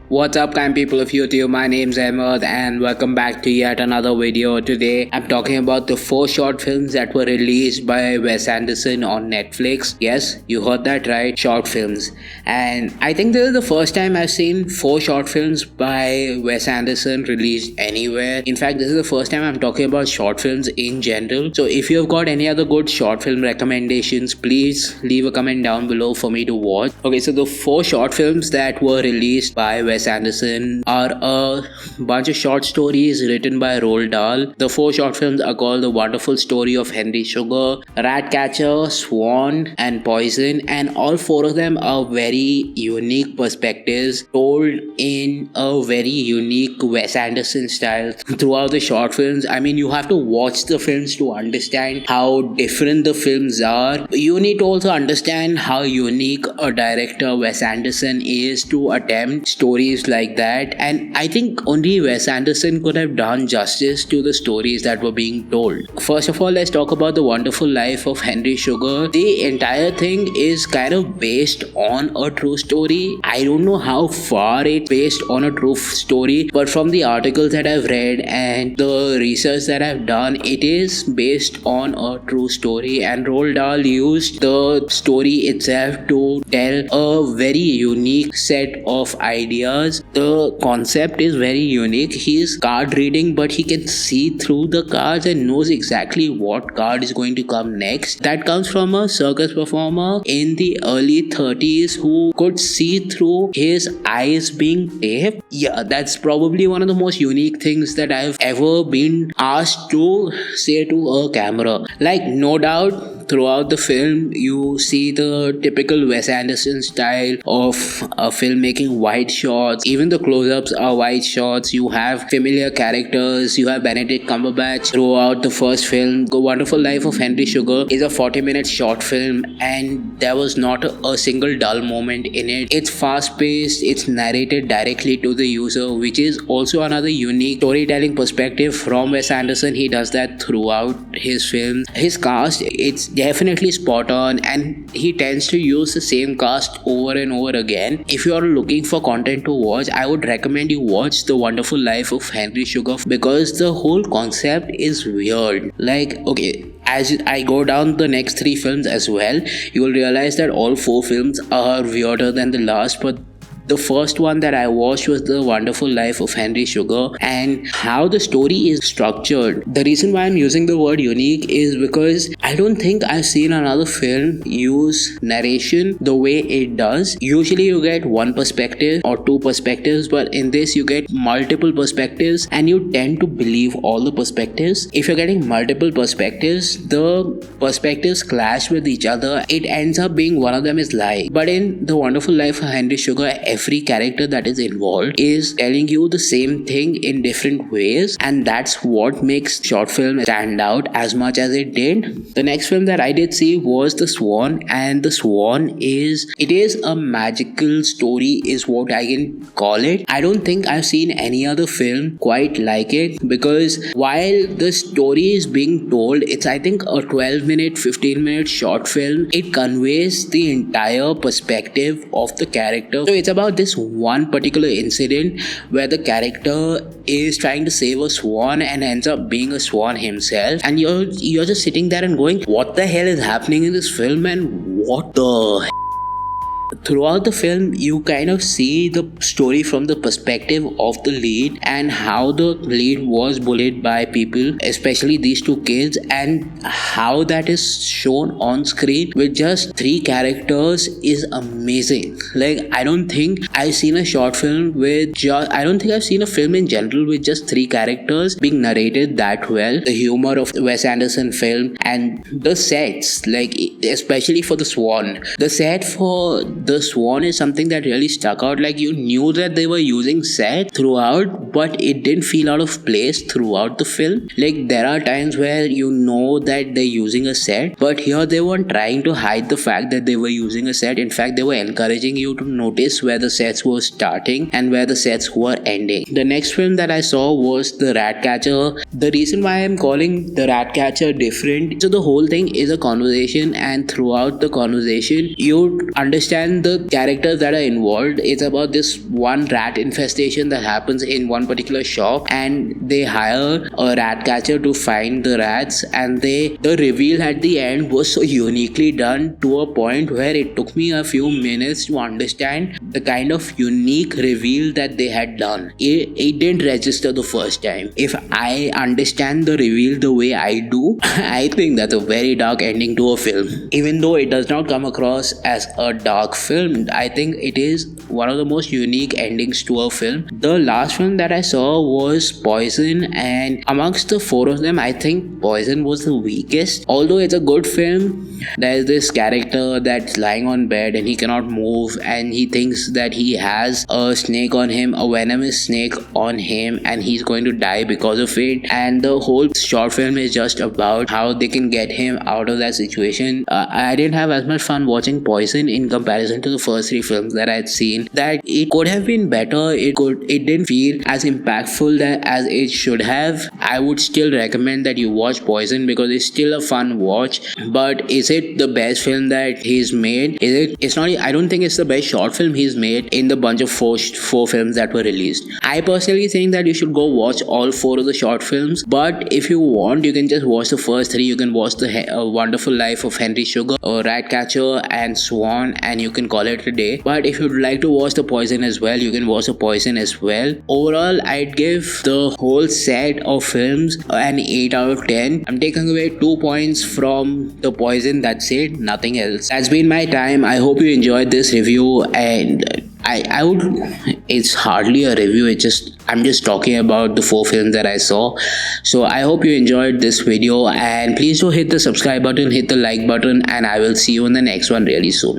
What's up, kind people of YouTube? My name's Ahmed and welcome back to yet another video. Today, I'm talking about the 4 short films that were released by Wes Anderson on Netflix. Yes, you heard that right, short films. And I think this is the first time I've seen 4 short films by Wes Anderson released anywhere. In fact, this is the first time I'm talking about short films in general. So if you've got any other good short film recommendations, please leave a comment down below for me to watch. Okay, so the 4 short films that were released by Wes Anderson are a bunch of short stories written by Roald Dahl. The 4 short films are called The Wonderful Story of Henry Sugar, Ratcatcher, Swan, and Poison, and all 4 of them are very unique perspectives told in a very unique Wes Anderson style throughout the short films. I mean, you have to watch the films to understand how different the films are. You need to also understand how unique a director Wes Anderson is to attempt stories like that, and I think only Wes Anderson could have done justice to the stories that were being told. First of all, let's talk about The Wonderful Life of Henry Sugar. The entire thing is kind of based on a true story. I don't know how far it's based on a true story, but from the articles that I've read and the research that I've done, it is based on a true story, and Roald Dahl used the story itself to tell a very unique set of ideas. The concept is very unique. He is card reading, but he can see through the cards and knows exactly what card is going to come next. That comes from a circus performer in the early 30s who could see through his eyes being taped. Yeah, that's probably one of the most unique things that I've ever been asked to say to a camera. Like, no doubt, throughout the film, you see the typical Wes Anderson style of filmmaking, wide shots. Even the close-ups are wide shots. You have familiar characters. You have Benedict Cumberbatch throughout the first film. The Wonderful Life of Henry Sugar is a 40-minute short film, and there was not a single dull moment in it. It's fast-paced. It's narrated directly to the user, which is also another unique storytelling perspective from Wes Anderson. He does that throughout his films. His cast, it's definitely spot on, and he tends to use the same cast over and over again. If you are looking for content to watch, I would recommend you watch The Wonderful Life of Henry Sugar, because the whole concept is weird. Like, okay, as I go down the next 3 films as well, you will realize that all 4 films are weirder than the last, but the first one that I watched was The Wonderful Life of Henry Sugar, and how the story is structured. The reason why I'm using the word unique is because I don't think I've seen another film use narration the way it does. Usually you get one perspective or 2 perspectives, but in this you get multiple perspectives and you tend to believe all the perspectives. If you're getting multiple perspectives, the perspectives clash with each other. It ends up being one of them is lie. But in The Wonderful Life of Henry Sugar, every character that is involved is telling you the same thing in different ways, and that's what makes short film stand out as much as it did. The next film that I did see was The Swan, and The Swan is a magical story is what I can call it. I don't think I've seen any other film quite like it, because while the story is being told, it's I think a 12-minute, 15-minute short film. It conveys the entire perspective of the character. So it's about this one particular incident where the character is trying to save a swan and ends up being a swan himself, and you're just sitting there and going, what the hell is happening in this film, and what the throughout the film you kind of see the story from the perspective of the lead and how the lead was bullied by people, especially these 2 kids, and how that is shown on screen with just 3 characters is amazing. Like, I don't think I've seen a short film with I don't think I've seen a film in general with just 3 characters being narrated that well. The humor of the Wes Anderson film and the sets, like especially for the Swan, the set for The Swan is something that really stuck out. Like, you knew that they were using set throughout, but it didn't feel out of place throughout the film. Like, there are times where you know that they're using a set, but here they weren't trying to hide the fact that they were using a set. In fact, they were encouraging you to notice where the sets were starting and where the sets were ending. The next film that I saw was The Ratcatcher. The reason why I'm calling The Ratcatcher different, so the whole thing is a conversation, and throughout the conversation you understand the characters that are involved, it's about this one rat infestation that happens in one particular shop, and they hire a rat catcher to find the rats, and the reveal at the end was so uniquely done to a point where it took me a few minutes to understand the kind of unique reveal that they had done. It didn't register the first time. If I understand the reveal the way I do, I think that's a very dark ending to a film. Even though it does not come across as a dark film, I think it is one of the most unique endings to a film. The last film that I saw was Poison, and amongst the four of them, I think Poison was the weakest. Although it's a good film, there's this character that's lying on bed and he cannot move, and he thinks that he has a snake on him, a venomous snake on him, and he's going to die because of it. And the whole short film is just about how they can get him out of that situation. I didn't have as much fun watching Poison in comparison to the first three films that I had seen. That it could have been better. It didn't feel as impactful as it should have. I would still recommend that you watch Poison because it's still a fun watch. But is it the best film that he's made? It's not. I don't think it's the best short film he's made in the bunch of four films that were released. I personally think that you should go watch all four of the short films. But if you want, you can just watch the first three. You can watch the Wonderful Life of Henry Sugar, Ratcatcher, and Swan, and you can call it a day. But if you'd like to watch the Poison as well, you can watch the Poison as well. Overall, I'd give the whole set of films an 8 out of 10. I'm taking away 2 points from the Poison. That's it, nothing else. That's been my time. I hope you enjoyed this review, and I would, it's hardly a review, I'm just talking about the 4 films that I saw. So I hope you enjoyed this video, and please do hit the subscribe button, hit the like button, and I will see you in the next one really soon.